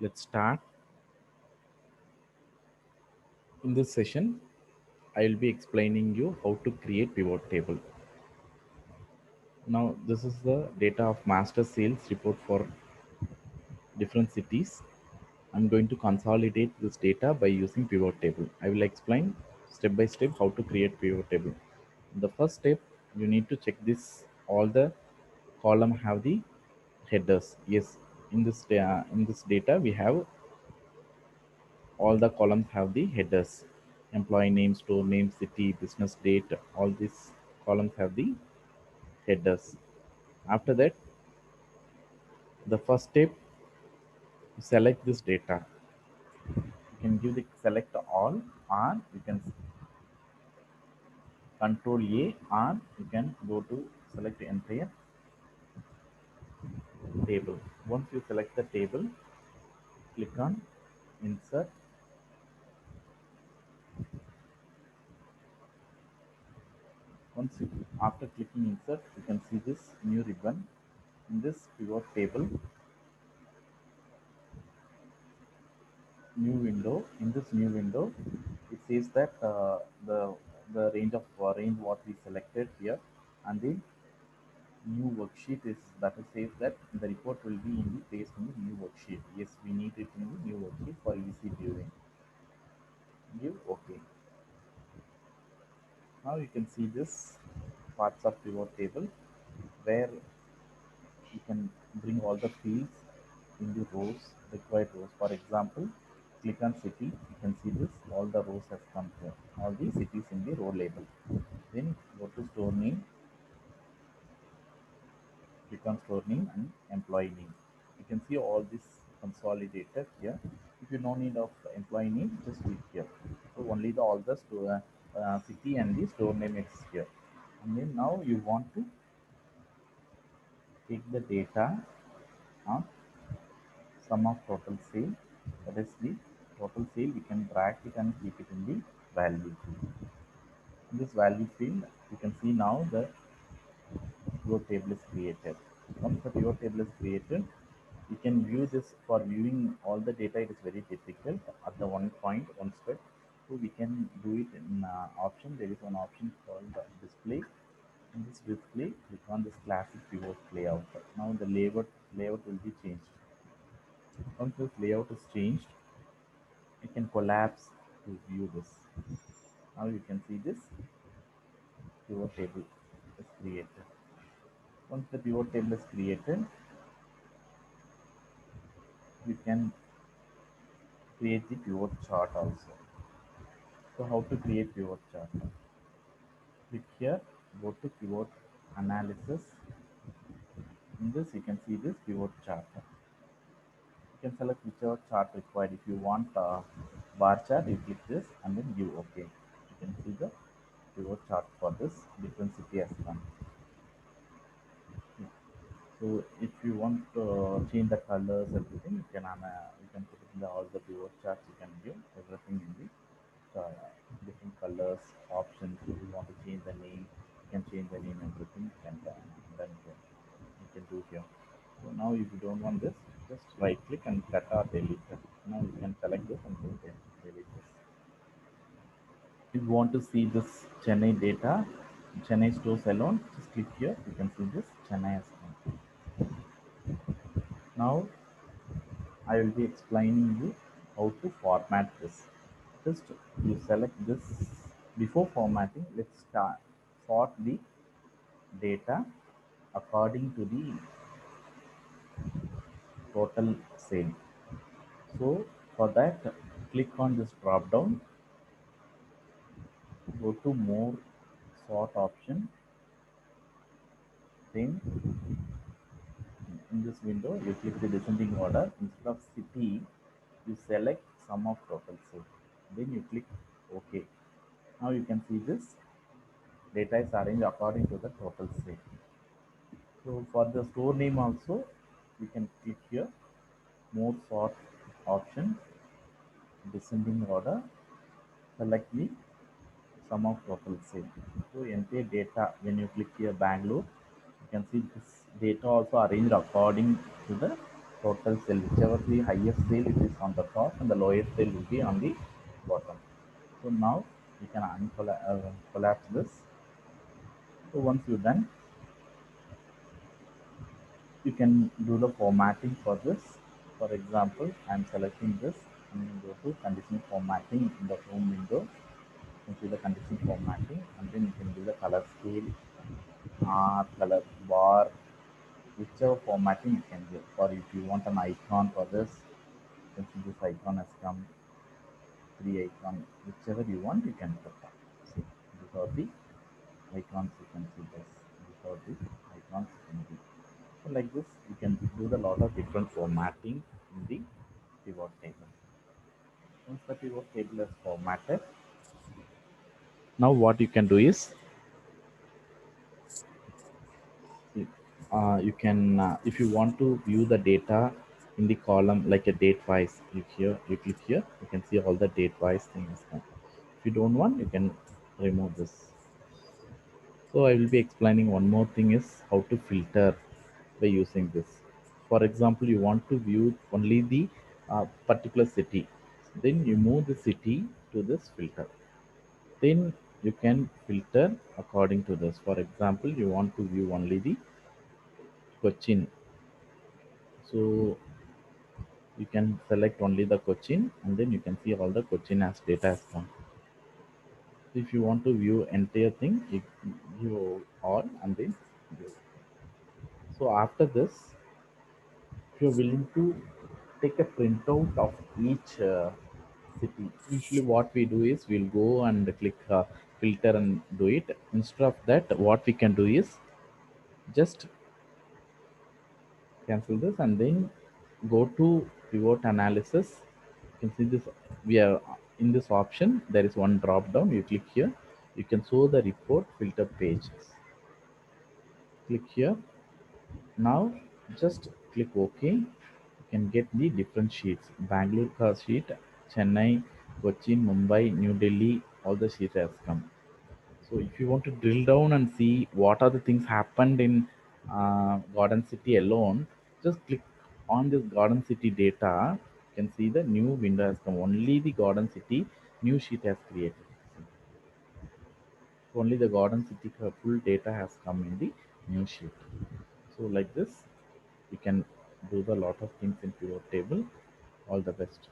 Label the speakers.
Speaker 1: Let's start. In this session, I will be explaining you how to create pivot table. Now, this is the data of master sales report for different cities. I'm going to consolidate this data by using pivot table. I will explain step by step how to create pivot table. The first step, you need to check this all the column have the headers. Yes, in this data we have all the columns have the headers: employee name, store name, city, business date. All these columns have the headers. After that, the first step, select this data. You can give the select all, or you can control A, or you can go to select the entire table. Once you select the table, click on insert. After clicking insert, you can see this new ribbon. In this pivot table, new window. In this new window, it says that the range what we selected here, and the new worksheet is that it says that the report will be in the placed in the new worksheet. Yes, we need it in the new worksheet for easy viewing. Give OK. Now you can see this parts of pivot table where you can bring all the fields in the rows, required rows. For example, click on city, you can see this, all the rows have come here, all the cities in the row label. Then go to store name, click on store name and employee name. You can see all this consolidated here. If you no need of employee name, just click here. So only the all the store, city and the store name is here. And then now you want to take the data of sum of total sale. That is the total sale. We can drag it and keep it in the value field. In this value field, you can see now the pivot table is created. Once the pivot table is created, you can view this. For viewing all the data, it is very difficult at the one point, one step. So we can do it in option. There is one option called display. In this display, click on this classic pivot layout. Now the layout will be changed. Once this layout is changed, you can collapse to view this. Now you can see this pivot table is created. Once the pivot table is created, we can create the pivot chart also. So how to create pivot chart? Click here, go to pivot analysis. In this you can see this pivot chart. You can select whichever chart required. If you want bar chart, you click this and then give OK. You can see the pivot chart for this different city as well. So if you want to change the colors, everything, you can put it in all the pivot charts. You can give everything in the different colors options. If you want to change the name, you can change the name. Everything you can done here. You can do here. So now if you don't want this, just right click and cut or delete it. Now you can select this and then delete this. If you want to see this Chennai data, Chennai stores alone, just click here. You can see this Chennai as well. Now I will be explaining you how to format this. Just you select this. Before formatting, let's sort the data according to the total sale. So for that, click on this drop down, go to more sort option. Then in this window, you click the descending order. Instead of city, you select sum of total sale. Then you click OK. Now you can see this data is arranged according to the total sale. So for the store name also, we can click here, more sort option, descending order, select the sum of total sale. So entire data, when you click here Bangalore, you can see this data also arranged according to the total cell, whichever the highest cell it is on the top and the lowest cell will be on the bottom. So now you can collapse this. So once you're done, you can do the formatting for this. For example, I'm selecting this and go to condition formatting in the home window. You can see the condition formatting, and then you can do the color scale, color bar, whichever formatting you can give. For if you want an icon for this, you can see this icon has come, three icon, whichever you want, you can put up. See, these are the icons. You can see this. These are the icons you can do. So like this, you can do the lot of different formatting in the pivot table. Once the pivot table is formatted, now what you can do is you can if you want to view the data in the column like a date wise, you click here, you can see all the date wise things. If you don't want, you can remove this. So I will be explaining one more thing is how to filter by using this. For example, you want to view only the particular city. Then you move the city to this filter. Then you can filter according to this. For example, you want to view only the Cochin. So you can select only the Cochin and then you can see all the Cochin as data has come. If you want to view entire thing, you view all and then view. So after this, if you're willing to take a printout of each city, usually what we do is we'll go and click filter and do it. Instead of that, what we can do is just cancel this and then go to pivot analysis. You can see this, we are in this option, there is one drop down, you click here, you can show the report filter pages. Click here. Now just click OK. You can get the different sheets. Bangalore ka sheet, Chennai, Cochin, Mumbai, New Delhi, all the sheets has come. So if you want to drill down and see what are the things happened in Garden City alone, just click on this Garden City data. You can see the new window has come. Only the Garden City new sheet has created. Only the Garden City full data has come in the new sheet. So like this, you can do the lot of things in pivot table. All the best.